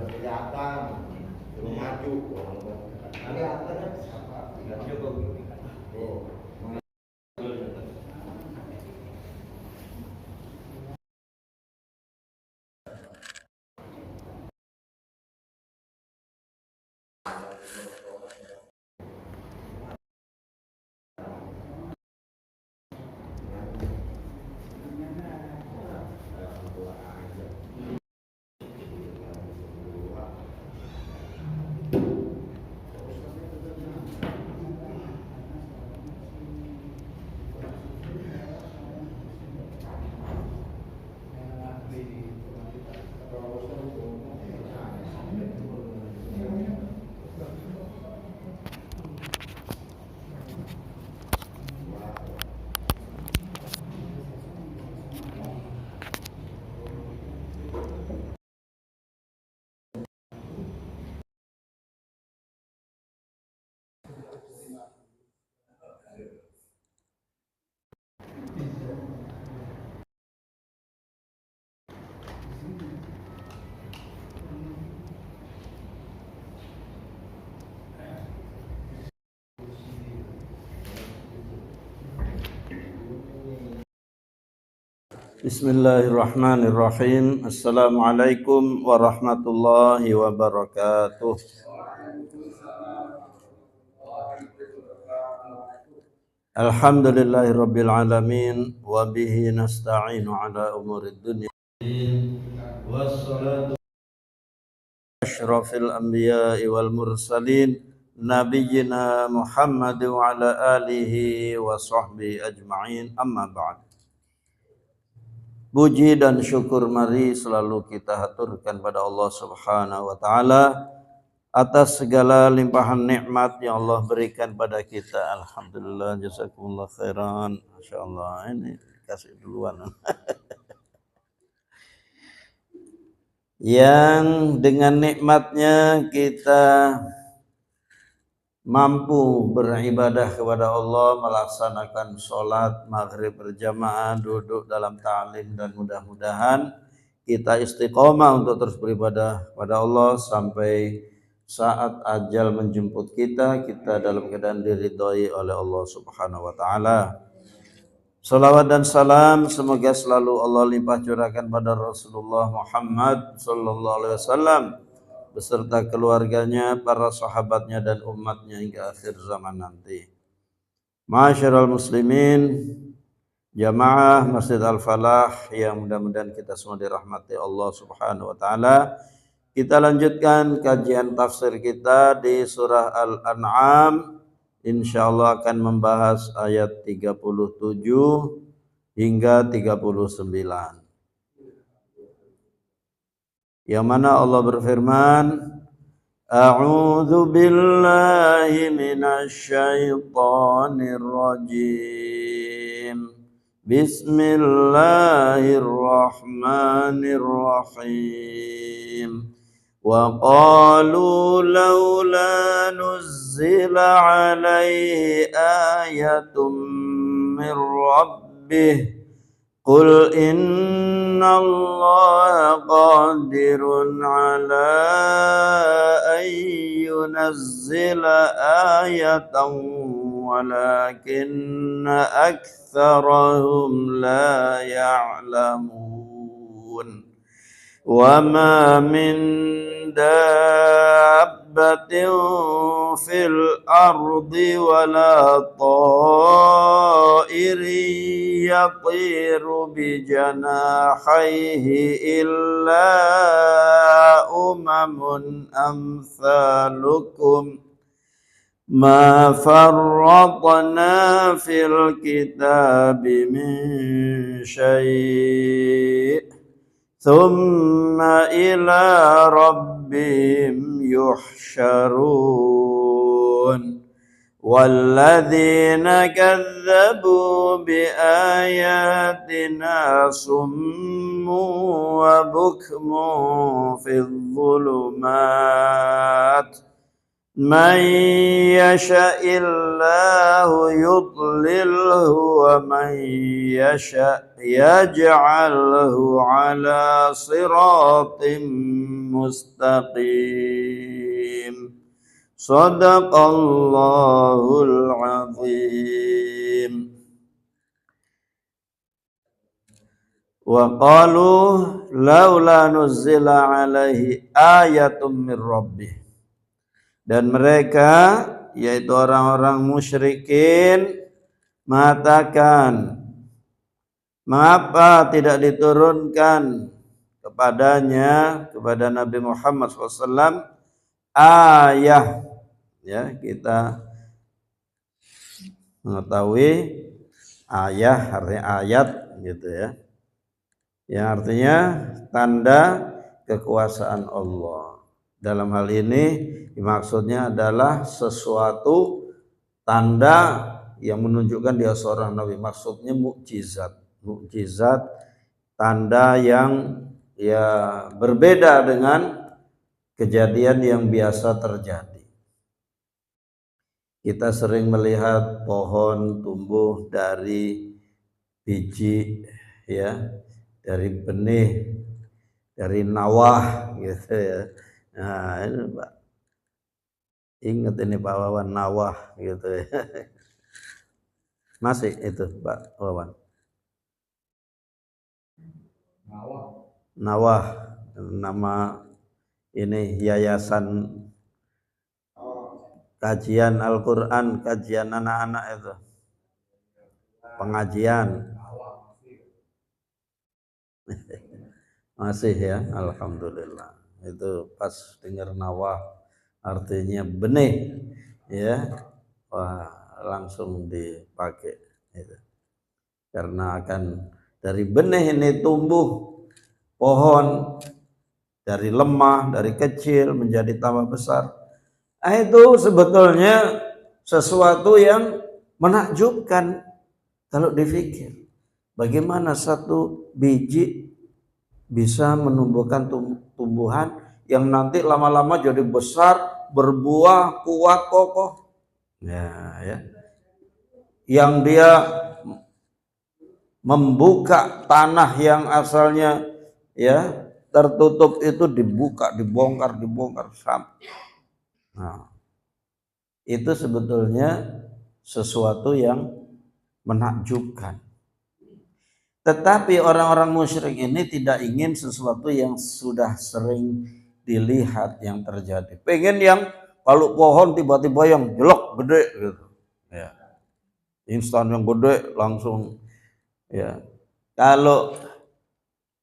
kelihatan belum maju kelihatan ya siapa oh. Bismillahirrahmanirrahim. Assalamualaikum warahmatullahi wabarakatuh. Alhamdulillahirabbil alamin wa bihi nasta'inu ala umurid dunya wassalatu asyrafil anbiya'i wal mursalin nabiyyina Muhammad wa ala alihi wa sahbihi ajma'in, amma ba'd. Puji dan syukur mari selalu kita haturkan pada Allah Subhanahu wa taala atas segala limpahan nikmat yang Allah berikan pada kita. Alhamdulillah, jazakumullah khairan. Masyaallah, ini kasih duluan. Yang dengan nikmatnya kita mampu beribadah kepada Allah, melaksanakan sholat maghrib berjamaah, duduk dalam ta'lim, dan mudah-mudahan kita istiqomah untuk terus beribadah kepada Allah sampai saat ajal menjemput kita dalam keadaan diridhoi oleh Allah Subhanahu wa taala. Salawat dan salam semoga selalu Allah limpah curahkan pada Rasulullah Muhammad sallallahu alaihi wasallam beserta keluarganya, para sahabatnya dan umatnya hingga akhir zaman nanti. Ma'asyiral muslimin, jamaah Masjid Al-Falah yang mudah-mudahan kita semua dirahmati Allah Subhanahu wa taala. Kita lanjutkan kajian tafsir kita di surah Al-An'am. Insyaallah akan membahas ayat 37 hingga 39. Yang mana Allah berfirman, A'udzu billahi minasy syaithanir rajim. Bismillahirrahmanirrahim. Wa qalu laula nuzzila alaihi ayatun min rabbih Qul inna Allah qadirun ala an yunazzila ayatan walakinna aktsarahum la ya'lamun. Wa ma min dabbatin fil ardi wala ta'irin yatiru bi janahihi illa umamun amsalukum ma farratna fil kitabi min syai' thumma ila rabbihim yuhsyarun. Walladzina kadzabu biayatina summu wa bukmu fil dhulumat Man yasha'illahu yudlilhu wa man yasha' yaj'alhu ala siratim mustaqim. Sadaqallahul azim. Wa qalu laula nuzila alaihi ayatum mir rabbih. Dan mereka yaitu orang-orang musyrikin mengatakan, mengapa tidak diturunkan kepadanya, kepada Nabi Muhammad SAW ayah, ya, kita mengetahui ayah artinya ayat gitu ya, yang artinya tanda kekuasaan Allah. Dalam hal ini maksudnya adalah sesuatu tanda yang menunjukkan dia seorang nabi, maksudnya mukjizat, tanda yang ya berbeda dengan kejadian yang biasa terjadi. Kita sering melihat pohon tumbuh dari biji, ya, dari benih, dari nawah gitu ya. Nah, ini Pak, ingat ini Pak Wawan, nawah gitu ya. Masih itu Pak Wawan. Nawah, nama ini yayasan kajian Al-Quran, kajian anak-anak itu, pengajian. Masih ya, alhamdulillah. Itu pas dengar nawah artinya benih, ya, wah langsung dipakai itu. Karena akan dari benih ini tumbuh pohon, dari lemah, dari kecil menjadi tambah besar. Nah, itu sebetulnya sesuatu yang menakjubkan kalau dipikir. Bagaimana satu biji bisa menumbuhkan tumbuhan yang nanti lama-lama jadi besar, berbuah, kuat, kokoh. Ya. Yang dia membuka tanah yang asalnya ya tertutup itu dibuka, dibongkar sampai. Nah, itu sebetulnya sesuatu yang menakjubkan. Tetapi orang-orang musyrik ini tidak ingin sesuatu yang sudah sering dilihat yang terjadi. Pengen yang kalau pohon tiba-tiba yang jelek gede gitu. Ya. Instan yang gede langsung ya. Kalau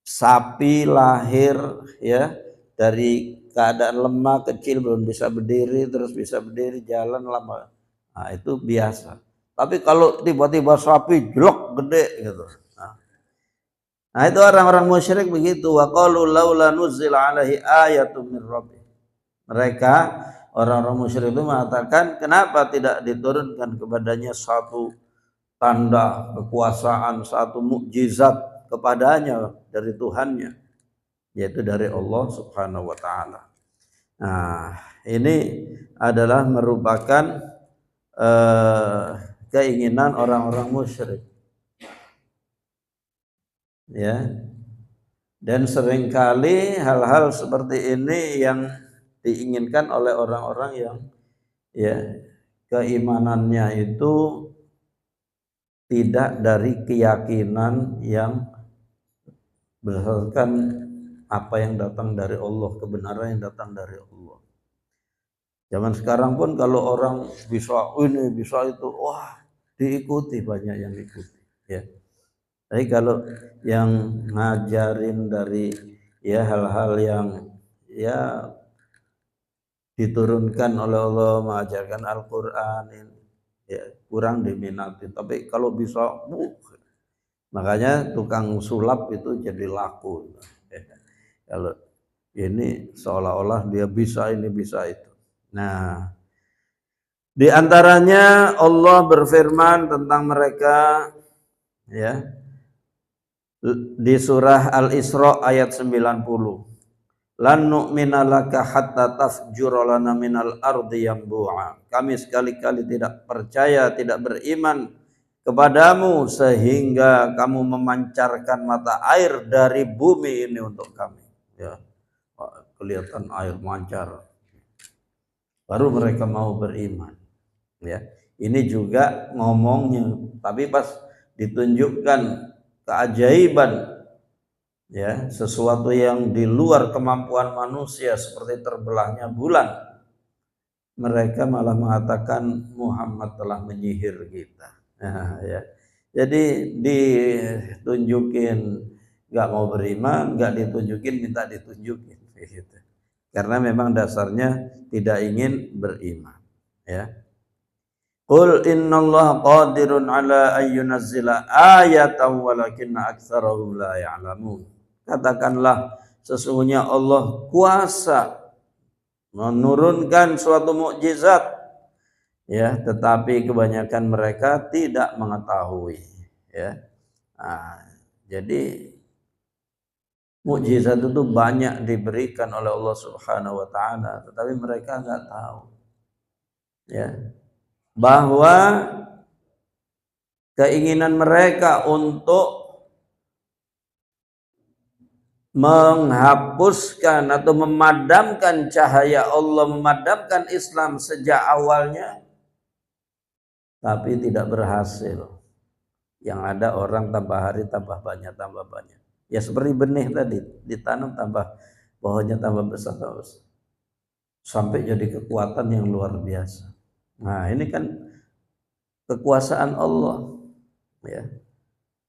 sapi lahir ya dari keadaan lemah kecil belum bisa berdiri, terus bisa berdiri jalan lama. Nah, itu biasa. Tapi kalau tiba-tiba sapi jelek gede gitu. Nah, itu orang-orang musyrik begitu. Wa qalu laula nuzila alaihi ayatun min rabbih. Mereka orang-orang musyrik itu mengatakan, kenapa tidak diturunkan kepadanya satu tanda kekuasaan, satu mukjizat kepadanya dari Tuhannya, yaitu dari Allah Subhanahu wa taala. Nah, ini adalah merupakan keinginan orang-orang musyrik. Ya, dan seringkali hal-hal seperti ini yang diinginkan oleh orang-orang yang ya keimanannya itu tidak dari keyakinan yang berdasarkan apa yang datang dari Allah, kebenaran yang datang dari Allah. Zaman sekarang pun kalau orang bisa ini bisa itu, wah diikuti, banyak yang ikuti ya. Tapi kalau yang ngajarin dari ya hal-hal yang ya diturunkan oleh Allah, mengajarkan Al-Quran ini ya kurang diminati. Tapi kalau bisa, makanya tukang sulap itu jadi laku. Kalau ini seolah-olah dia bisa ini bisa itu. Nah, di antaranya Allah berfirman tentang mereka ya di surah Al-Isra ayat 90. lan nu'mina laka hatta tafjura lana minal ardi yanbu'a. Kami sekali-kali tidak percaya, tidak beriman kepadamu sehingga kamu memancarkan mata air dari bumi ini untuk kami. Ya, kelihatan air mancar. Baru mereka mau beriman. Ya, ini juga ngomongnya, tapi pas ditunjukkan keajaiban, ya, sesuatu yang di luar kemampuan manusia seperti terbelahnya bulan, mereka malah mengatakan Muhammad telah menyihir kita. Nah, ya. Jadi ditunjukin nggak mau beriman, nggak ditunjukin minta ditunjukin, gitu. Karena memang dasarnya tidak ingin beriman. Ya. Qul innallaha qadirun ala ayyunazzila ayatan walakinna aktsarahum la ya'lamun. Katakanlah sesungguhnya Allah kuasa menurunkan suatu mukjizat, ya, tetapi kebanyakan mereka tidak mengetahui, ya. Nah, jadi mukjizat itu banyak diberikan oleh Allah Subhanahu wa taala, tetapi mereka nggak tahu, ya, bahwa keinginan mereka untuk menghapuskan atau memadamkan cahaya Allah, memadamkan Islam sejak awalnya, tapi tidak berhasil. Yang ada orang tambah hari tambah banyak, tambah banyak. Ya seperti benih tadi, ditanam tambah pohonnya tambah besar, tambah besar, sampai jadi kekuatan yang luar biasa. Nah, ini kan kekuasaan Allah, ya.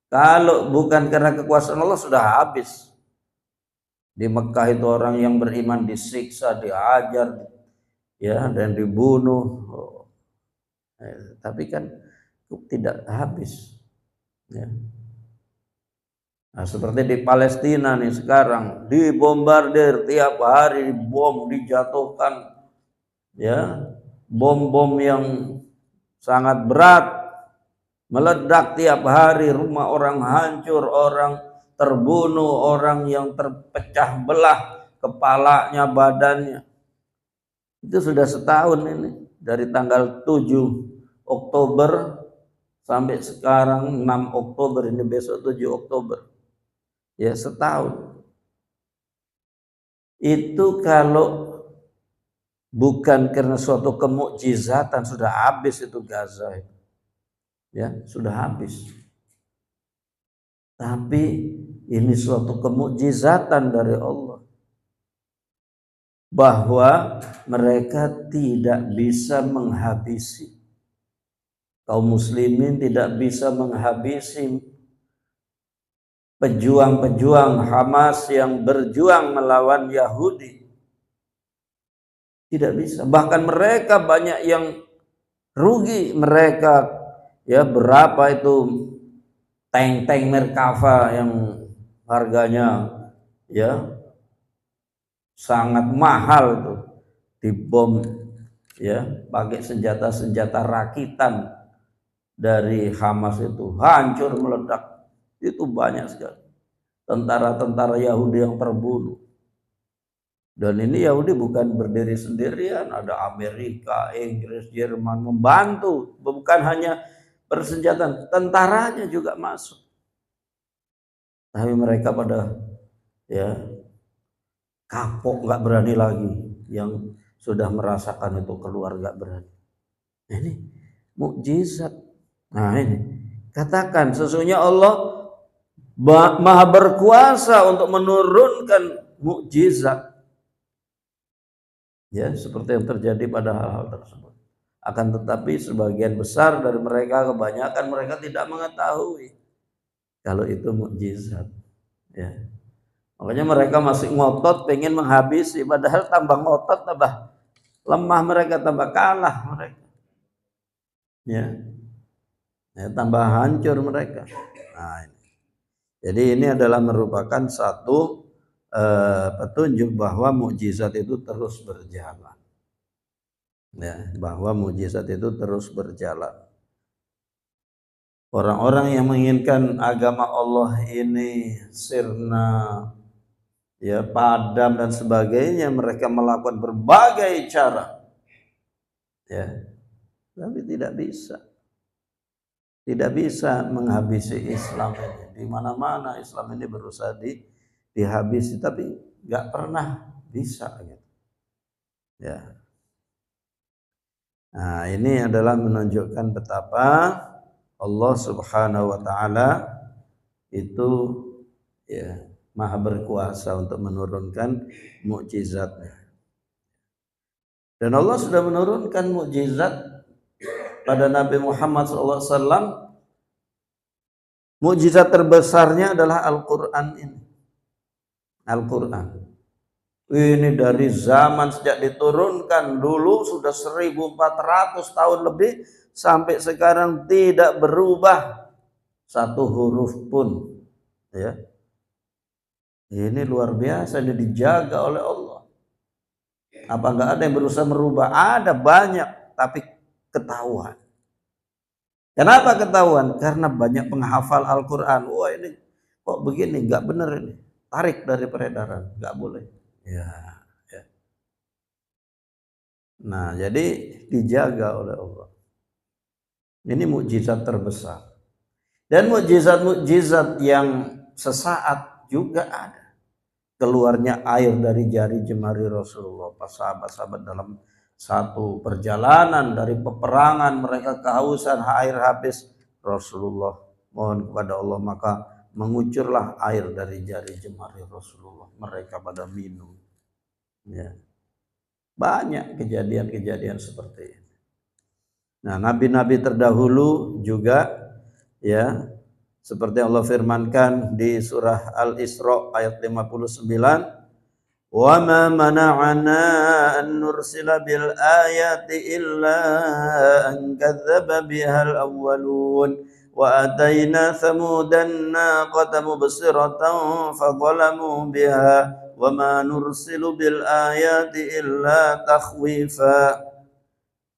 Kalau bukan karena kekuasaan Allah sudah habis. Di Mekah itu orang yang beriman disiksa, diajar, ya, dan dibunuh. Tapi kan tidak habis, ya. Nah, seperti di Palestina nih sekarang dibombardir tiap hari, bom dijatuhkan, ya, bom-bom yang sangat berat meledak tiap hari, rumah orang hancur, orang terbunuh, orang yang terpecah belah kepalanya, badannya. Itu sudah setahun ini, dari tanggal 7 Oktober sampai sekarang 6 Oktober, ini besok 7 Oktober. Ya, setahun. Itu kalau bukan karena suatu kemukjizatan sudah habis itu Gaza itu. Ya, sudah habis. Tapi ini suatu kemukjizatan dari Allah, bahwa mereka tidak bisa menghabisi kaum muslimin, tidak bisa menghabisi pejuang-pejuang Hamas yang berjuang melawan Yahudi. Tidak bisa. Bahkan mereka banyak yang rugi. Mereka, ya, berapa itu tank-tank Merkava yang harganya, ya, sangat mahal itu, dibom, ya, pakai senjata-senjata rakitan dari Hamas itu, hancur, meledak. Itu banyak sekali tentara-tentara Yahudi yang terbunuh. Dan ini Yahudi bukan berdiri sendirian, ada Amerika, Inggris, Jerman membantu, bukan hanya persenjataan, tentaranya juga masuk. Tapi mereka pada, ya, kapok, nggak berani lagi. Yang sudah merasakan itu keluar nggak berani. Ini mukjizat. Nah, ini katakan sesungguhnya Allah Maha berkuasa untuk menurunkan mukjizat, ya, seperti yang terjadi pada hal-hal tersebut. Akan tetapi sebagian besar dari mereka, kebanyakan mereka tidak mengetahui kalau itu mukjizat, ya. Makanya mereka masih ngotot pengen menghabisi, padahal tambah ngotot tambah lemah mereka, tambah kalah mereka, ya, ya, tambah hancur mereka. Nah, ini. Jadi ini adalah merupakan satu petunjuk bahwa mukjizat itu terus berjalan, ya, bahwa mukjizat itu terus berjalan. Orang-orang yang menginginkan agama Allah ini sirna, ya padam dan sebagainya, mereka melakukan berbagai cara, ya, tapi tidak bisa menghabisi Islam ini. Di mana-mana Islam ini berusaha dihabisi, tapi nggak pernah bisa gitu. Ya. Nah, ini adalah menunjukkan betapa Allah Subhanahu wa taala itu ya maha berkuasa untuk menurunkan mukjizatnya. Dan Allah sudah menurunkan mukjizat pada Nabi Muhammad SAW. Mukjizat terbesarnya adalah Al-Quran ini. Al-Quran. Ini dari zaman sejak diturunkan dulu sudah 1400 tahun lebih sampai sekarang tidak berubah satu huruf pun, ya. Ini luar biasa, ini dijaga oleh Allah. Apa enggak ada yang berusaha merubah? Ada banyak, tapi ketahuan. Kenapa ketahuan? Karena banyak penghafal Al-Quran. Wah, ini kok begini, enggak benar ini. Tarik dari peredaran, enggak boleh. Ya. Nah, jadi dijaga oleh Allah. Ini mukjizat terbesar. Dan mukjizat-mukjizat yang sesaat juga ada. Keluarnya air dari jari jemari Rasulullah. Pas sahabat-sahabat dalam satu perjalanan dari peperangan, mereka kehausan, air habis. Rasulullah mohon kepada Allah, maka mengucurlah air dari jari jemari Rasulullah. Mereka pada minum. Ya. Banyak kejadian-kejadian seperti ini. Nah, nabi-nabi terdahulu juga ya seperti Allah firmankan di surah Al-Isra ayat 59, "Wa ma mana'ana an nursila bil ayati illa an kadzdzaba bihal awwalun wa atayna thamudan naqata mubsiratan fadhalamu biha wa ma nursilu bil ayati illa takhwifa."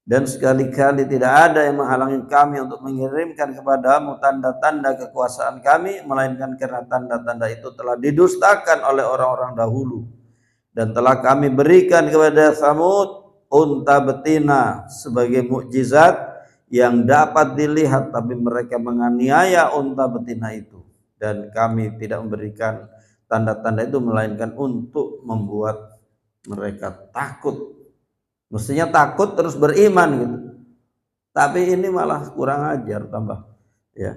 Dan sekali-kali tidak ada yang menghalangi kami untuk mengirimkan kepadamu tanda-tanda kekuasaan kami, melainkan karena tanda-tanda itu telah didustakan oleh orang-orang dahulu. Dan telah kami berikan kepada Samud unta betina sebagai mukjizat yang dapat dilihat, tapi mereka menganiaya unta betina itu. Dan kami tidak memberikan tanda-tanda itu melainkan untuk membuat mereka takut. Mestinya takut terus beriman gitu. Tapi ini malah kurang ajar tambah. Ya.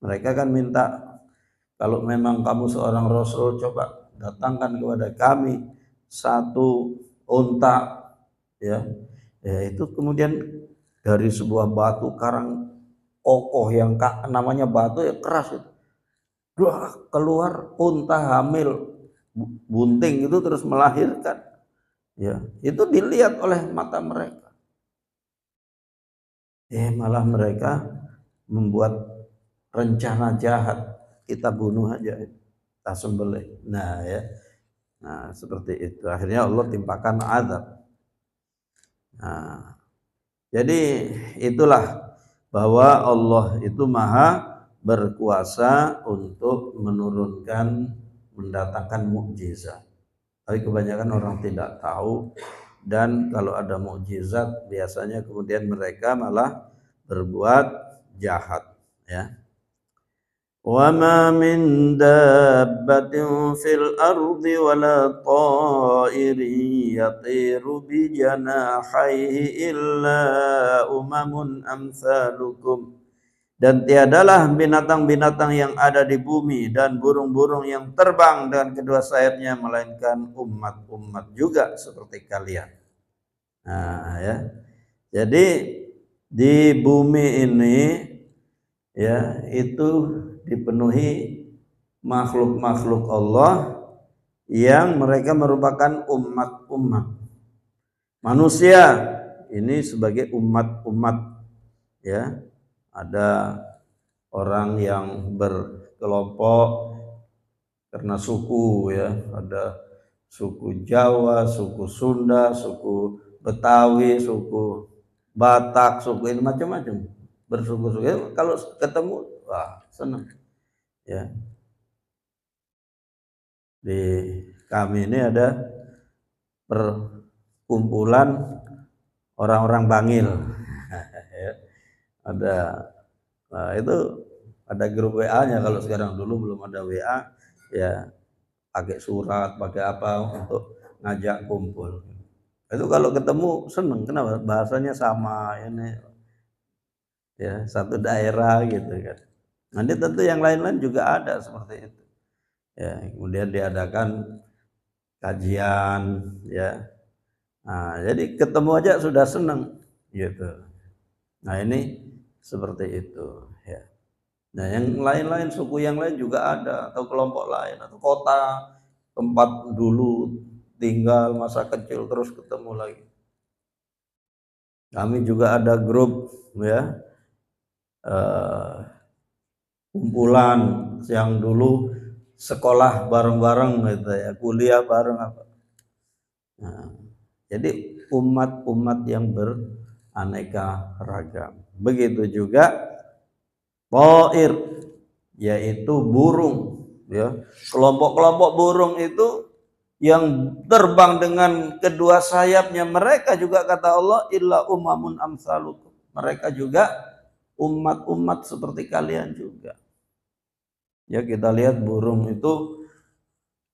Mereka kan minta, kalau memang kamu seorang rasul, coba datangkan kepada kami satu unta, ya. Ya, itu kemudian dari sebuah batu karang kokoh yang namanya batu ya keras itu. Keluar unta hamil bunting itu terus melahirkan. Ya, itu dilihat oleh mata mereka. Malah mereka membuat rencana jahat, kita bunuh aja, kita sembelih. Nah, ya. Nah, seperti itu. Akhirnya Allah timpakan azab. Nah, jadi itulah bahwa Allah itu maha berkuasa untuk mendatangkan mukjizat. Tapi kebanyakan orang tidak tahu, dan kalau ada mukjizat biasanya kemudian mereka malah berbuat jahat, ya. Wa ma min dabbatin fil ardi wala ta'irin yatiru bi janahihi illa umamun amsalukum. Dan tiadalah binatang-binatang yang ada di bumi dan burung-burung yang terbang dengan kedua sayapnya melainkan umat-umat juga seperti kalian. Nah, ya. Jadi di bumi ini ya itu dipenuhi makhluk-makhluk Allah yang mereka merupakan umat-umat. Manusia ini sebagai umat-umat, ya. Ada orang yang berkelompok karena suku, ya, ada suku Jawa, suku Sunda, suku Betawi, suku Batak, suku ini macam-macam, bersuku-suku. Ya, kalau ketemu wah senang, ya. Di kami ini ada perkumpulan orang-orang Bangil. Ada, nah itu ada grup WA-nya. Kalau sekarang, dulu belum ada WA, ya pakai surat, pakai apa untuk ngajak kumpul. Itu kalau ketemu seneng, kenapa? Bahasanya sama, ini ya satu daerah gitu kan. Nanti tentu yang lain-lain juga ada seperti itu. Ya, kemudian diadakan kajian, ya. Nah, jadi ketemu aja sudah seneng gitu. Nah, ini seperti itu, ya. Nah, yang lain-lain, suku yang lain juga ada, atau kelompok lain, atau kota tempat dulu tinggal masa kecil terus ketemu lagi. Kami juga ada grup, ya, kumpulan yang dulu sekolah bareng-bareng gitu ya, kuliah bareng apa. Nah, jadi umat-umat yang beraneka ragam. Begitu juga Thair, yaitu burung, ya. Kelompok-kelompok burung itu yang terbang dengan kedua sayapnya, mereka juga kata Allah illa umamun amsalukum. Mereka juga umat-umat seperti kalian juga. Ya, kita lihat burung itu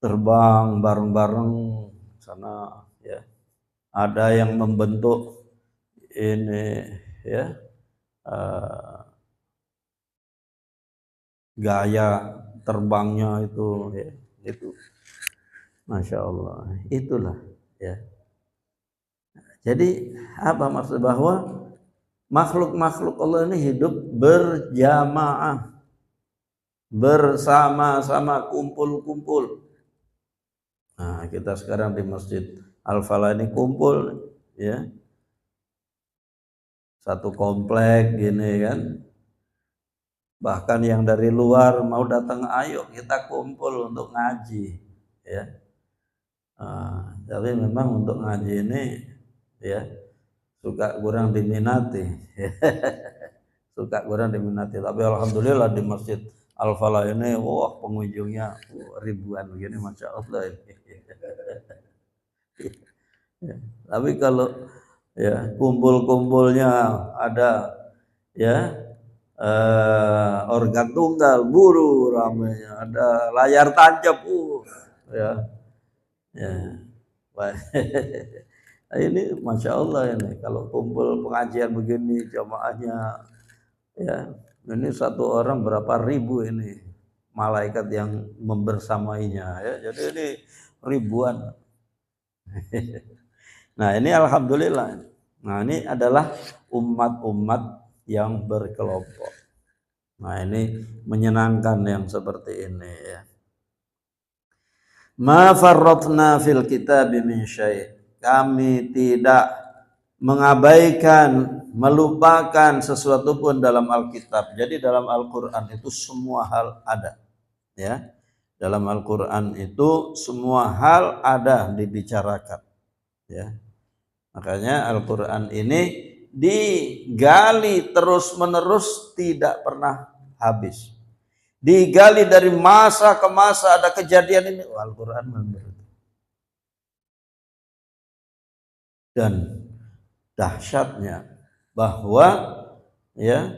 terbang bareng-bareng sana, ya. Ada yang membentuk ini, ya, gaya terbangnya itu, ya, itu Masya Allah, itulah, ya. Jadi apa maksud, bahwa makhluk-makhluk Allah ini hidup berjamaah, bersama-sama, kumpul-kumpul. Nah, kita sekarang di Masjid Al-Falah ini kumpul, ya, satu komplek gini kan. Bahkan yang dari luar mau datang, ayo kita kumpul untuk ngaji, ya. Tapi memang untuk ngaji ini, ya, suka kurang diminati. Suka kurang diminati. Tapi alhamdulillah di Masjid Al-Falah ini, wah, pengunjungnya ribuan begini, Masya Allah. Ya. Tapi kalau, ya, kumpul-kumpulnya ada, ya, organ tunggal, buru ramainya, ada layar tancap, ya, ya. Nah, ini Masya Allah ini, kalau kumpul pengajian begini jamaahnya, ya, ini satu orang berapa ribu ini malaikat yang membersamainya, ya. Jadi ini ribuan. Nah, ini alhamdulillah. Nah, ini adalah umat-umat yang berkelompok. Nah, ini menyenangkan yang seperti ini, ya. Ma farratna fil kitabi min syai'. Kami tidak mengabaikan, melupakan sesuatu pun dalam Alkitab. Jadi dalam Al-Qur'an itu semua hal ada, ya. Dalam Al-Qur'an itu semua hal ada dibicarakan, ya. Makanya Al-Qur'an ini digali terus-menerus, tidak pernah habis. Digali dari masa ke masa, ada kejadian ini, Al-Qur'an memberi. Dan dahsyatnya bahwa, ya,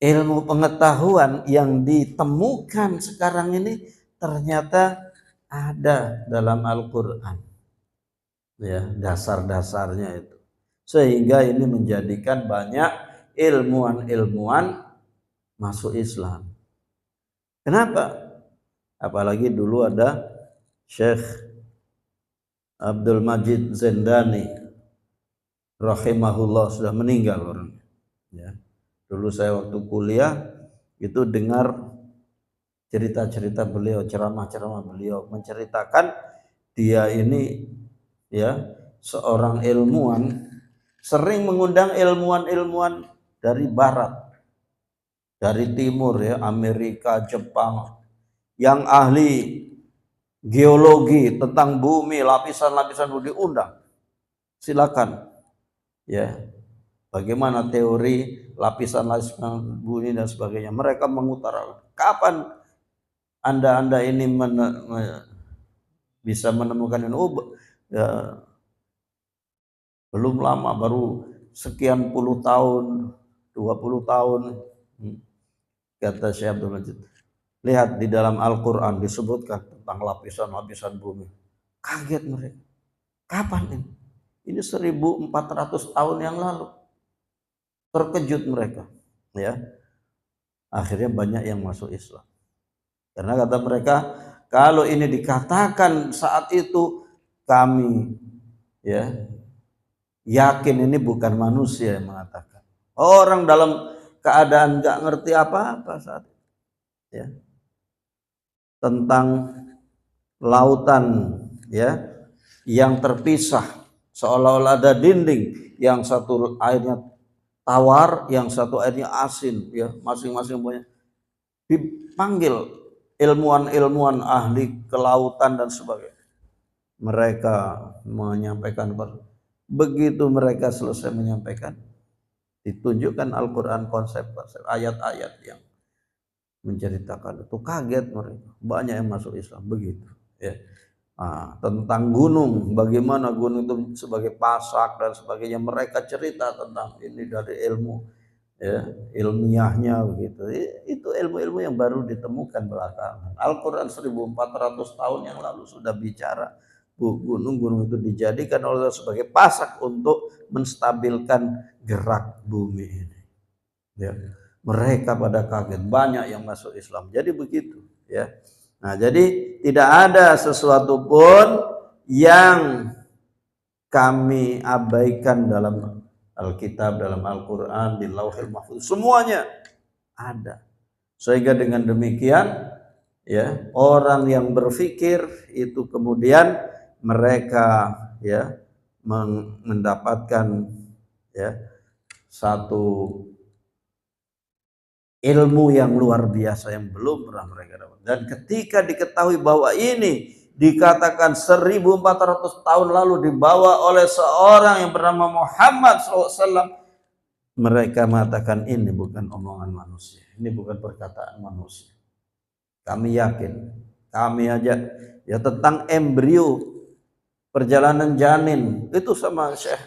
ilmu pengetahuan yang ditemukan sekarang ini ternyata ada dalam Al-Qur'an, ya, dasar-dasarnya itu, sehingga ini menjadikan banyak ilmuwan-ilmuwan masuk Islam. Kenapa? Apalagi dulu ada Syekh Abdul Majid Zindani rahimahullah, sudah meninggal orangnya, ya. Dulu saya waktu kuliah itu dengar cerita-cerita beliau, ceramah-ceramah beliau, menceritakan dia ini, ya, seorang ilmuwan, sering mengundang ilmuwan-ilmuwan dari barat, dari timur, ya, Amerika, Jepang, yang ahli geologi tentang bumi, lapisan-lapisan bumi, diundang. Silakan, ya, bagaimana teori lapisan-lapisan bumi dan sebagainya. Mereka mengutarakan kapan Anda ini bisa menemukan ini, ya, belum lama, baru sekian puluh tahun, 20 tahun. Kata Syekh Abdul Majid, lihat di dalam Al-Quran disebutkan tentang lapisan-lapisan bumi. Kaget mereka. Kapan ini? Ini 1400 tahun yang lalu. Terkejut mereka. Ya. Akhirnya banyak yang masuk Islam. Karena kata mereka, kalau ini dikatakan saat itu, kami ya yakin ini bukan manusia yang mengatakan. Orang dalam keadaan nggak ngerti apa-apa saat itu. Ya. Tentang lautan ya yang terpisah, seolah-olah ada dinding, yang satu airnya tawar, yang satu airnya asin, ya masing-masing punya. Dipanggil ilmuwan-ilmuwan ahli kelautan dan sebagainya. Mereka menyampaikan, begitu mereka selesai menyampaikan, ditunjukkan Al-Quran konsep-konsep ayat-ayat yang menceritakan itu. Kaget mereka, banyak yang masuk Islam begitu ya. Tentang gunung, bagaimana gunung itu sebagai pasak dan sebagainya, mereka cerita tentang ini dari ilmu ya, ilmiahnya begitu. Itu ilmu-ilmu yang baru ditemukan belakangan. Al-Quran 1400 tahun yang lalu sudah bicara gunung-gunung itu dijadikan oleh sebagai pasak untuk menstabilkan gerak bumi ini ya. Mereka pada kaget, banyak yang masuk Islam. Jadi begitu ya. Nah, jadi tidak ada sesuatu pun yang kami abaikan dalam Alkitab, dalam Al-Quran, di Lauhil Mahfuz. Semuanya ada. Sehingga dengan demikian ya, orang yang berpikir itu kemudian mereka ya mendapatkan ya satu ilmu yang luar biasa yang belum pernah mereka dapat. Dan ketika diketahui bahwa ini dikatakan 1400 tahun lalu dibawa oleh seorang yang bernama Muhammad SAW, mereka mengatakan ini bukan omongan manusia, ini bukan perkataan manusia. Kami yakin, kami aja ya tentang embrio perjalanan janin itu sama Syekh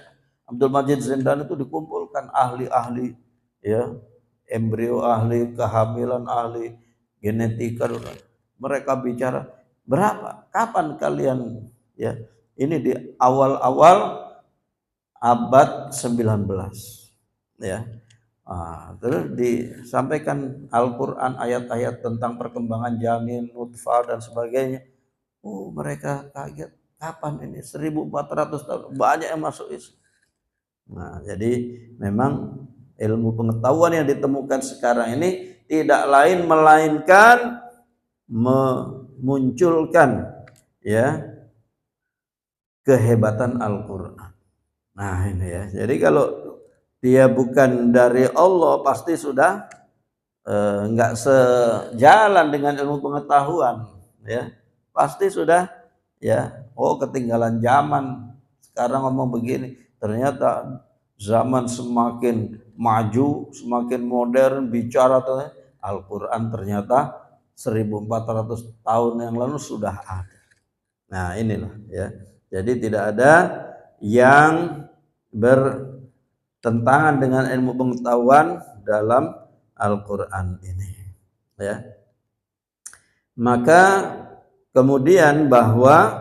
Abdul Majid Zindan itu dikumpulkan ahli-ahli ya, embrio ahli, kehamilan ahli, genetika. Mereka bicara, berapa? Kapan kalian ya? Ini di awal-awal abad 19 ya. Terus disampaikan Al-Quran ayat-ayat tentang perkembangan janin, nutfah dan sebagainya. Mereka kaget, kapan ini? 1400 tahun, banyak yang masuk Islam. Nah, jadi memang ilmu pengetahuan yang ditemukan sekarang ini tidak lain melainkan memunculkan ya kehebatan Al-Quran. Nah ini ya, jadi kalau dia bukan dari Allah pasti sudah nggak sejalan dengan ilmu pengetahuan ya, pasti sudah ya, ketinggalan zaman. Sekarang ngomong begini, ternyata zaman semakin maju, semakin modern, bicara Al-Quran ternyata 1400 tahun yang lalu sudah ada. Nah inilah ya, jadi tidak ada yang bertentangan dengan ilmu pengetahuan dalam Al-Quran ini ya. Maka kemudian bahwa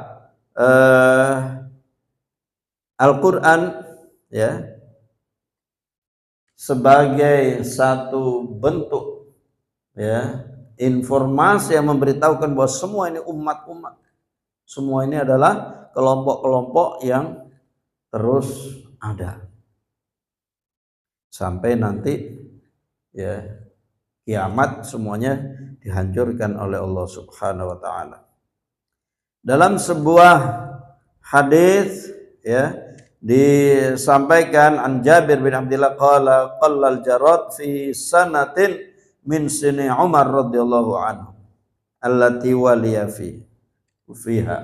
Al-Quran ya sebagai satu bentuk ya informasi yang memberitahukan bahwa semua ini umat-umat, semua ini adalah kelompok-kelompok yang terus ada sampai nanti ya kiamat, semuanya dihancurkan oleh Allah Subhanahu wa taala. Dalam sebuah hadis ya disampaikan an Jabir bin Abdullah qala qallal jarad fi sanatin min sini Umar radhiyallahu anhu allati waliya fiha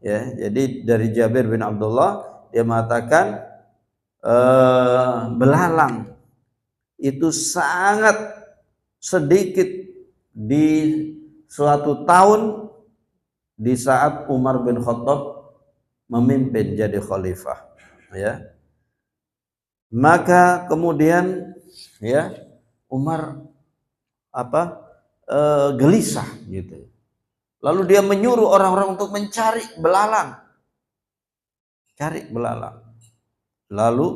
ya. Jadi dari Jabir bin Abdullah dia mengatakan belalang itu sangat sedikit di suatu tahun di saat Umar bin Khattab memimpin jadi khalifah, ya. Maka kemudian ya Umar gelisah gitu. Lalu dia menyuruh orang-orang untuk mencari belalang. Cari belalang. Lalu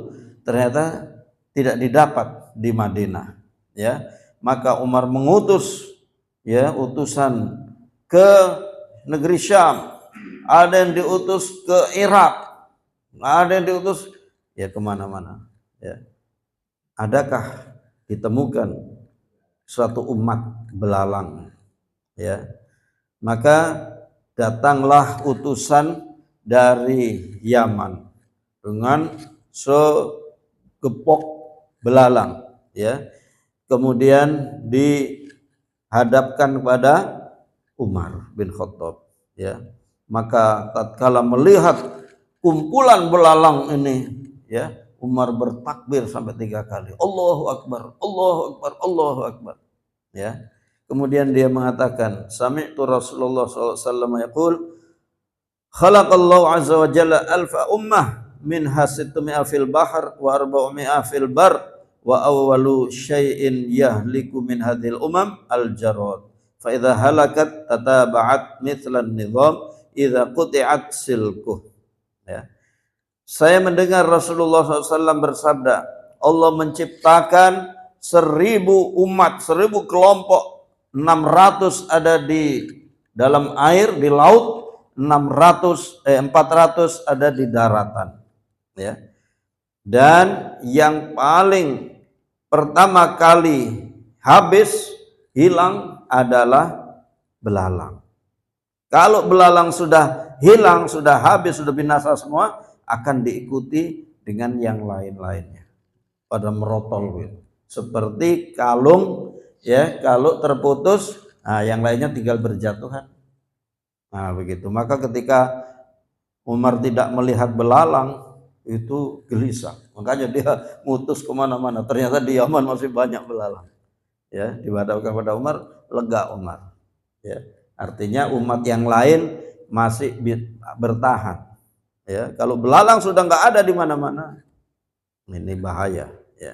ternyata tidak didapat di Madinah, ya. Maka Umar mengutus ya utusan ke negeri Syam, ada yang diutus ke Irak, ada yang diutus ya kemana-mana, ya. Adakah ditemukan suatu umat belalang, ya? Maka datanglah utusan dari Yaman dengan segepok belalang, ya. Kemudian dihadapkan kepada Umar bin Khattab, ya. Maka tatkala melihat kumpulan belalang ini, ya, Umar bertakbir sampai 3 kali. Allahu Akbar, Allahu Akbar, Allahu Akbar, ya. Kemudian dia mengatakan, sami'tu Rasulullah SAW yaqul, khalaqallahu azza wa jalla alfa ummah min hasittumi'a fil bahr wa arba'umi'a fil bar wa awwalu syai'in yahliku min hadhil umam al-jarad fa idza halakat tataba'at mithlan nizam idza quti'at silkuh, ya. Saya mendengar Rasulullah SAW bersabda, Allah menciptakan 1000 umat, 1000 kelompok, 600 ada di dalam air, di laut, 400 ada di daratan, ya. Dan yang paling pertama kali habis, hilang adalah belalang. Kalau belalang sudah hilang, sudah habis, sudah binasa semua, akan diikuti dengan yang lain-lainnya pada merotol gitu. Seperti kalung, ya, kalau terputus, nah yang lainnya tinggal berjatuhan. Nah begitu. Maka ketika Umar tidak melihat belalang, itu gelisah. Makanya dia ngutus kemana-mana. Ternyata di Yaman masih banyak belalang. Ya, dihadapkan kepada Umar, lega Umar. Ya, artinya umat yang lain masih bertahan. Ya, kalau belalang sudah nggak ada di mana-mana, ini bahaya, ya.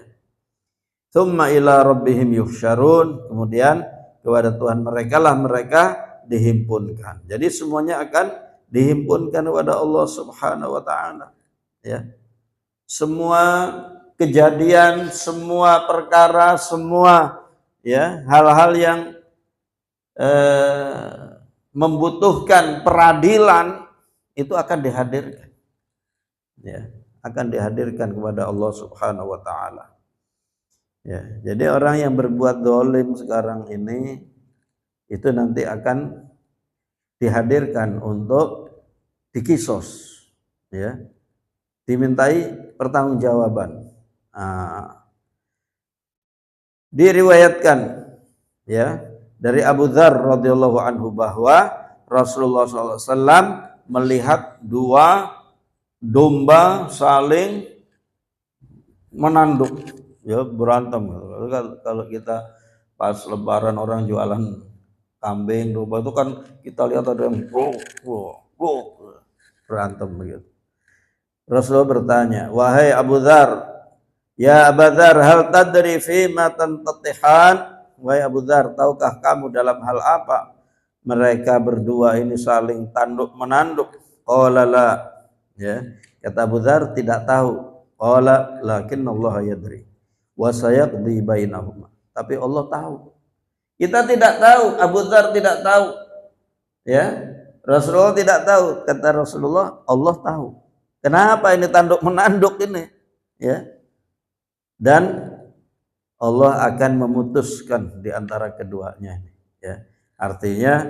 Tsumma ila rabbihim yuhsyarun, kemudian kepada Tuhan mereka lah mereka dihimpunkan. Jadi semuanya akan dihimpunkan kepada Allah Subhanahu wa taala, ya. Semua kejadian, semua perkara, semua ya hal-hal yang membutuhkan peradilan itu akan dihadirkan, ya, akan dihadirkan kepada Allah Subhanahu wa taala. Ya, jadi orang yang berbuat zalim sekarang ini itu nanti akan dihadirkan untuk dikisos, ya, dimintai pertanggungjawaban. Nah, diriwayatkan ya dari Abu Dzar radhiyallahu anhu bahwa Rasulullah SAW melihat 2 domba saling menanduk, ya, berantem. Kalau kita pas lebaran orang jualan kambing, domba itu kan kita lihat ada yang berantem begitu. Rasulullah bertanya, wahai Abu Dzar, ya Abu Dzar, hal tadri fi ma tantatihan? Wahai Abu Dzar, tahukah kamu dalam hal apa mereka berdua ini saling tanduk menanduk? Qala la, ya, kata Abu Dzar, tidak tahu. Qala lakinnallaha yadri wa sayaqdi bainahuma. Tapi Allah tahu. Kita tidak tahu, Abu Dzar tidak tahu. Ya. Rasulullah tidak tahu. Kata Rasulullah, Allah tahu. Kenapa ini tanduk menanduk ini? Ya. Dan Allah akan memutuskan di antara keduanya ini, ya. Artinya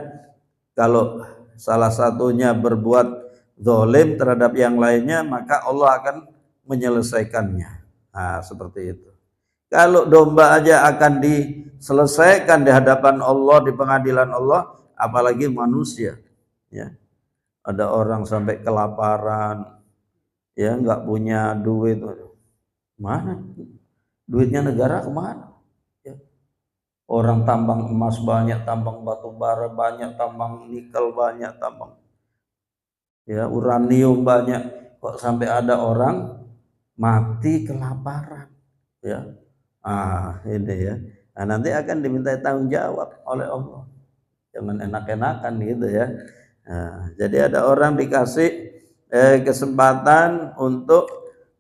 kalau salah satunya berbuat zalim terhadap yang lainnya, maka Allah akan menyelesaikannya. Nah, seperti itu. Kalau domba aja akan diselesaikan di hadapan Allah, di pengadilan Allah, apalagi manusia, ya. Ada orang sampai kelaparan, ya, nggak punya duit, mana duitnya negara kemana, ya. Orang tambang emas banyak, tambang batu bara banyak, tambang nikel banyak, tambang ya uranium banyak. Kok sampai ada orang mati kelaparan, ya? Ini ya. Nah, nanti akan diminta tanggung jawab oleh Allah. Jangan enak-enakan gitu ya. Nah, jadi ada orang dikasih kesempatan untuk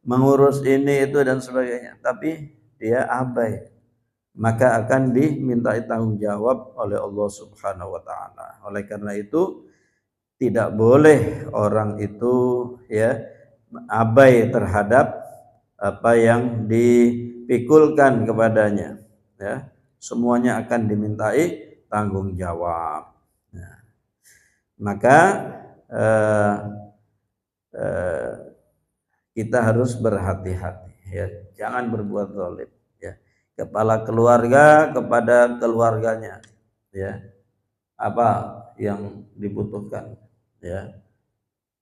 mengurus ini itu dan sebagainya, tapi dia abai, maka akan diminta tanggung jawab oleh Allah Subhanahu wa taala. Oleh karena itu tidak boleh orang itu ya abai terhadap apa yang dipikulkan kepadanya, ya. Semuanya akan dimintai tanggung jawab. Nah, maka eh, eh, kita harus berhati-hati, ya. Jangan berbuat zalim, ya. Kepala keluarga kepada keluarganya, ya. Apa yang dibutuhkan, ya.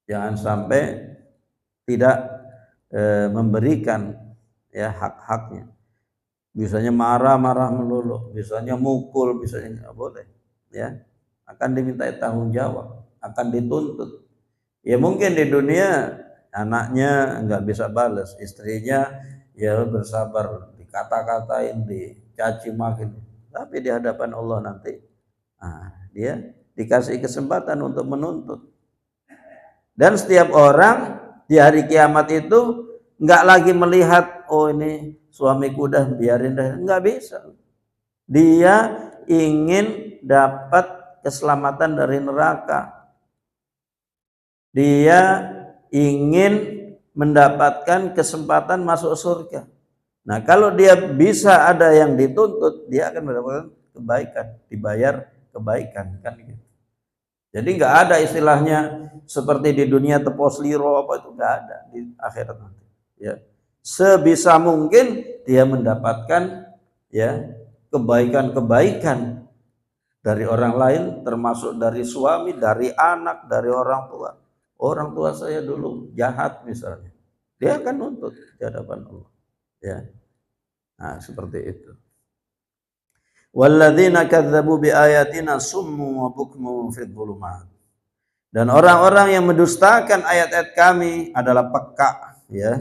Jangan sampai tidak memberikan ya hak-haknya. Bisanya marah-marah melulu, bisanya mukul, bisanya nggak boleh, ya. Akan diminta tanggung jawab, akan dituntut. Ya mungkin di dunia anaknya nggak bisa balas, istrinya ya bersabar, dikata-katain, dicaci makin, tapi di hadapan Allah nanti, dia dikasih kesempatan untuk menuntut. Dan setiap orang di hari kiamat itu nggak lagi melihat, oh ini suamiku udah biarin dah, nggak bisa. Dia ingin dapat keselamatan dari neraka. Dia ingin mendapatkan kesempatan masuk surga. Nah, kalau dia bisa ada yang dituntut, dia akan mendapatkan kebaikan, dibayar kebaikan, kan gitu. Jadi nggak ada istilahnya seperti di dunia tepos liro apa itu, nggak ada di akhirat nanti. Ya, sebisa mungkin dia mendapatkan ya kebaikan-kebaikan dari orang lain, termasuk dari suami, dari anak, dari orang tua. Orang tua saya dulu jahat misalnya, dia akan nuntut di hadapan Allah. Ya, nah seperti itu. Walladzina kadzdzabu biayatina summu wa bukmu fid dhulumat. Dan orang-orang yang mendustakan ayat-ayat kami adalah peka, ya.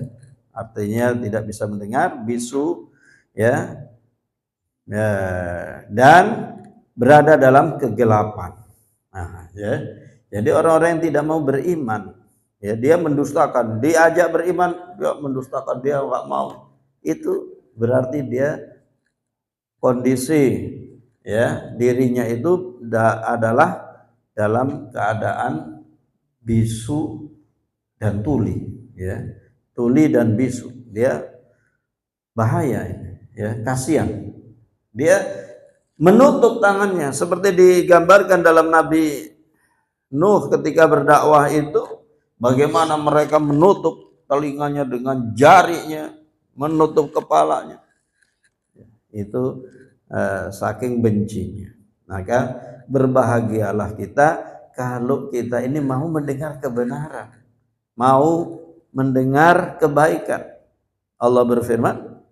Artinya tidak bisa mendengar, bisu, ya. Ya, dan berada dalam kegelapan. Nah, ya. Jadi orang-orang yang tidak mau beriman, ya, dia mendustakan, diajak beriman, dia mendustakan, dia enggak mau. Itu berarti dia kondisi ya dirinya itu adalah dalam keadaan bisu dan tuli, ya. Tuli dan bisu, dia bahaya ini, ya, kasihan. Dia menutup tangannya seperti digambarkan dalam Nabi Nuh ketika berdakwah itu, bagaimana mereka menutup telinganya dengan jarinya, menutup kepalanya. Itu saking bencinya. Maka berbahagialah kita kalau kita ini mau mendengar kebenaran, mau mendengar kebaikan. Allah berfirman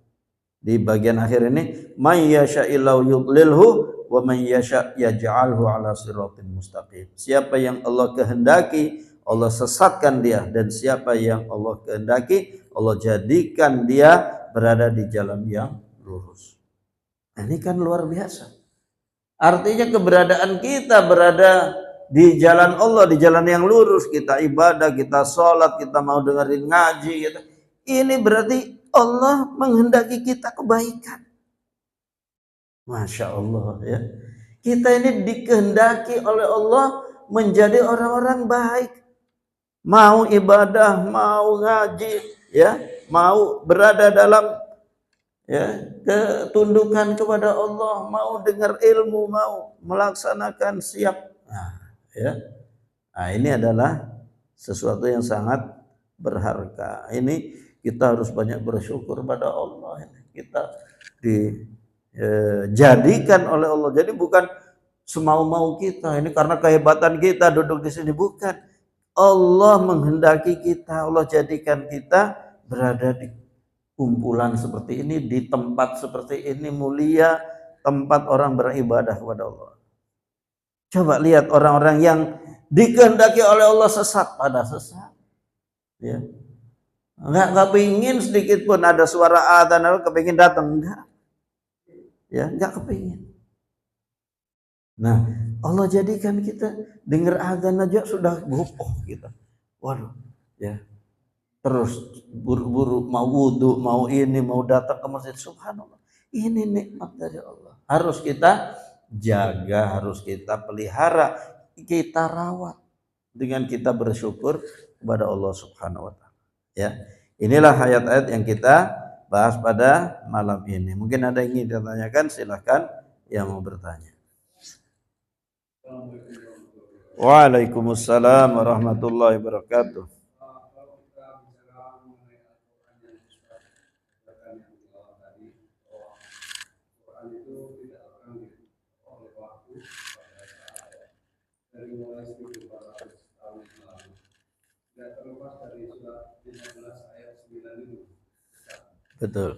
di bagian akhir ini, may yasha'illahu yudlilhu wa may yasha' yaj'alhu ala siratin mustaqim. Siapa yang Allah kehendaki, Allah sesatkan dia, dan siapa yang Allah kehendaki, Allah jadikan dia berada di jalan yang lurus. Nah, ini kan luar biasa. Artinya keberadaan kita berada di jalan Allah, di jalan yang lurus, kita ibadah, kita sholat, kita mau dengerin ngaji, gitu. Ini berarti Allah menghendaki kita kebaikan. Masya Allah, ya. Kita ini dikehendaki oleh Allah menjadi orang-orang baik. Mau ibadah, mau ngaji, ya, mau berada dalam ya ketundukan kepada Allah, mau dengar ilmu, mau melaksanakan siap. Ya. Nah, ini adalah sesuatu yang sangat berharga. Ini kita harus banyak bersyukur pada Allah. Kita dijadikan oleh Allah. Jadi bukan semau-mau kita. Ini karena kehebatan kita duduk di sini, bukan. Allah menghendaki kita, Allah jadikan kita berada di kumpulan seperti ini, di tempat seperti ini mulia, tempat orang beribadah kepada Allah. Coba lihat orang-orang yang dikehendaki oleh Allah sesat pada sesat. Ya. Enggak kepingin sedikit pun ada suara adzan, kepingin datang, enggak. Ya, enggak kepingin. Nah, Allah jadikan kita dengar adzan aja sudah gopoh kita. Waduh, ya. Terus buru-buru mau wudu, mau ini, mau datang ke masjid. Subhanallah. Ini nikmat dari Allah. Harus kita jaga, harus kita pelihara, kita rawat dengan kita bersyukur kepada Allah Subhanahu wa taala. Ya. Inilah ayat-ayat yang kita bahas pada malam ini. Mungkin ada yang ingin ditanyakan, silakan yang mau bertanya. Waalaikumsalam warahmatullahi wabarakatuh. Betul.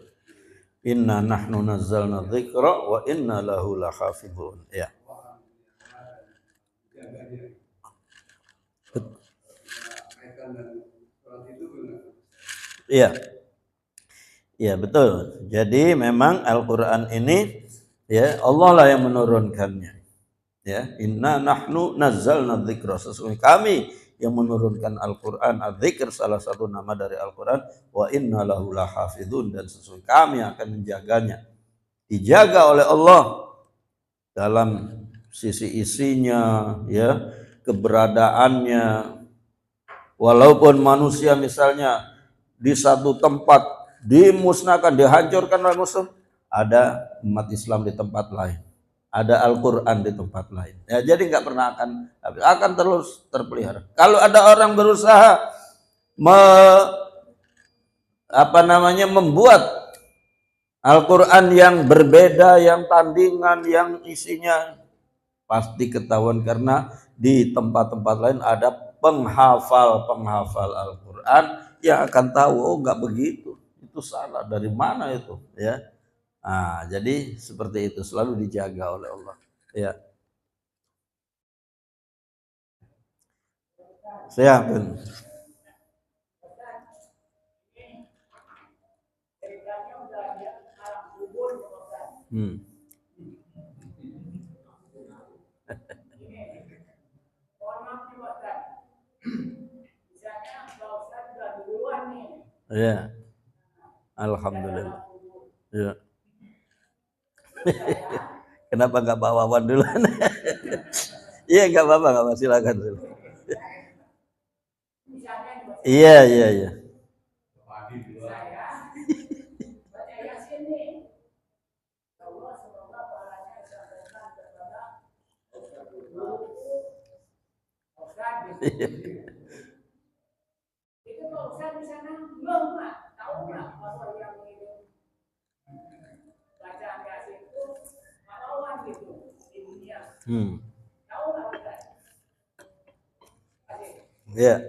Inna nahnu nazzalna dzikra wa inna lahu lahafizun. Ya. Iya. Iya, betul. Jadi memang Al-Qur'an ini ya Allah lah yang menurunkannya. Ya, inna nahnu nazzalna dzikra, sesungguhnya kami yang menurunkan Al-Qur'an. Adzikr salah satu nama dari Al-Qur'an, wa inna lahu lahafizun, dan sesungguhnya kami akan menjaganya. Dijaga oleh Allah dalam sisi isinya, ya, keberadaannya. Walaupun manusia misalnya di satu tempat dimusnahkan, dihancurkan oleh musuh, ada umat Islam di tempat lain, ada Al-Quran di tempat lain. Ya, jadi nggak pernah akan terus terpelihara. Kalau ada orang berusaha membuat Al-Quran yang berbeda, yang tandingan, yang isinya, pasti ketahuan, karena di tempat-tempat lain ada penghafal Al-Quran yang akan tahu, oh nggak begitu, itu salah, dari mana itu, ya. Nah, jadi seperti itu, selalu dijaga oleh Allah. Ya. Siap. Ya. Alhamdulillah. Ya. Kenapa nggak bawa Wawan duluan? Iya, nggak apa-apa, silakan. Iya. Itu kalau Ustaz di sana belum, Pak. Tahu nggak bahwa yang ini bacaan Yasin itu pahlawan gitu di dunia. Tahu nggak Ustaz? Ya.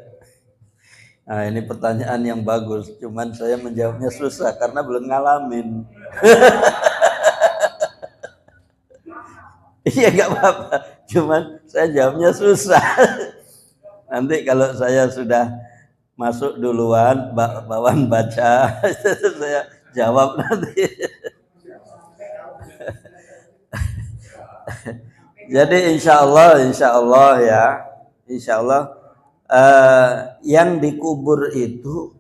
Nah, ini pertanyaan yang bagus. Cuman saya menjawabnya susah karena belum ngalamin. Iya, nggak apa-apa. Cuman saya jawabnya susah. Nanti kalau saya sudah masuk duluan, Bawan baca, saya jawab nanti. Jadi insya Allah ya, insya Allah yang dikubur itu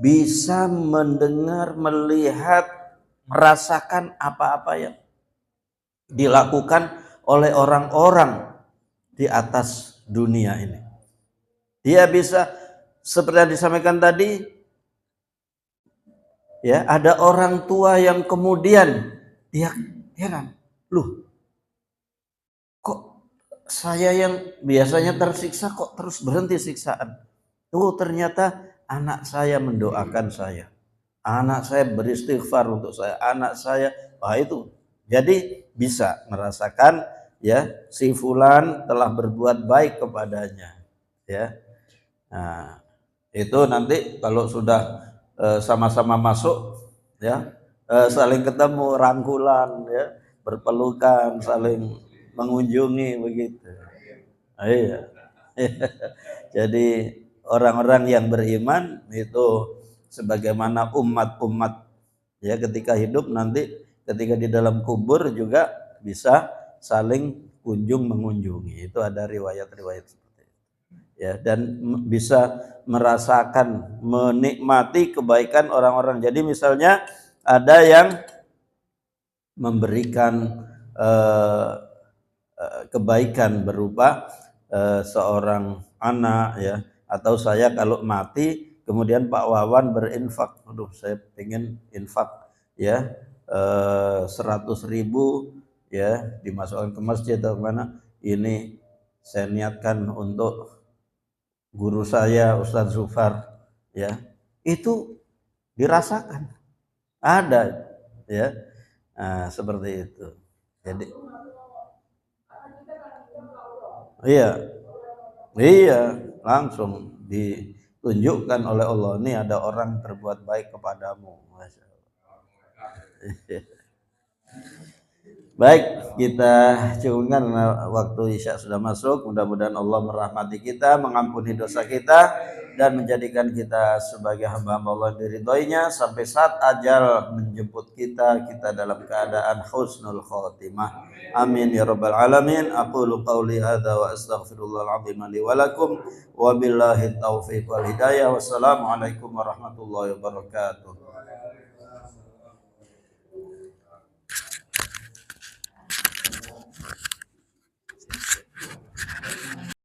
bisa mendengar, melihat, merasakan apa-apa yang dilakukan oleh orang-orang di atas dunia ini. Dia bisa, seperti yang disampaikan tadi, ya, ada orang tua yang kemudian dia heran, loh, kok saya yang biasanya tersiksa kok terus berhenti siksaan? Oh, ternyata anak saya mendoakan saya, anak saya beristighfar untuk saya, anak saya, wah itu. Jadi bisa merasakan, ya, si fulan telah berbuat baik kepadanya, ya. Nah, itu nanti kalau sudah sama-sama masuk, ya, saling ketemu, rangkulan, ya, berpelukan, saling mengunjungi begitu. Iya. Jadi orang-orang yang beriman itu sebagaimana umat-umat ya ketika hidup nanti ketika di dalam kubur juga bisa saling kunjung mengunjungi. Itu ada riwayat-riwayat seperti itu. Ya, dan bisa merasakan menikmati kebaikan orang-orang. Jadi misalnya ada yang memberikan kebaikan berupa seorang anak ya, atau saya kalau mati kemudian Pak Wawan berinfak, aduh saya pengen infak ya 100.000 ya dimasukkan ke masjid atau mana, ini saya niatkan untuk guru saya Ustadz Zufar ya, itu dirasakan ada ya. Nah, seperti itu. Jadi iya, iya, langsung ditunjukkan oleh Allah, ini ada orang berbuat baik kepadamu. Masya Allah. Baik, kita cukupkan karena waktu Isya sudah masuk. Mudah-mudahan Allah merahmati kita, mengampuni dosa kita, dan menjadikan kita sebagai hamba-hamba Allah yang diridhoinya sampai saat ajal menjemput kita, kita dalam keadaan husnul khotimah. Amin ya rabbal alamin. Aqulu qauli hadza wa astaghfirullahal azim li wa lakum wa billahi taufiq wal hidayah. Wassalamualaikum warahmatullahi wabarakatuh.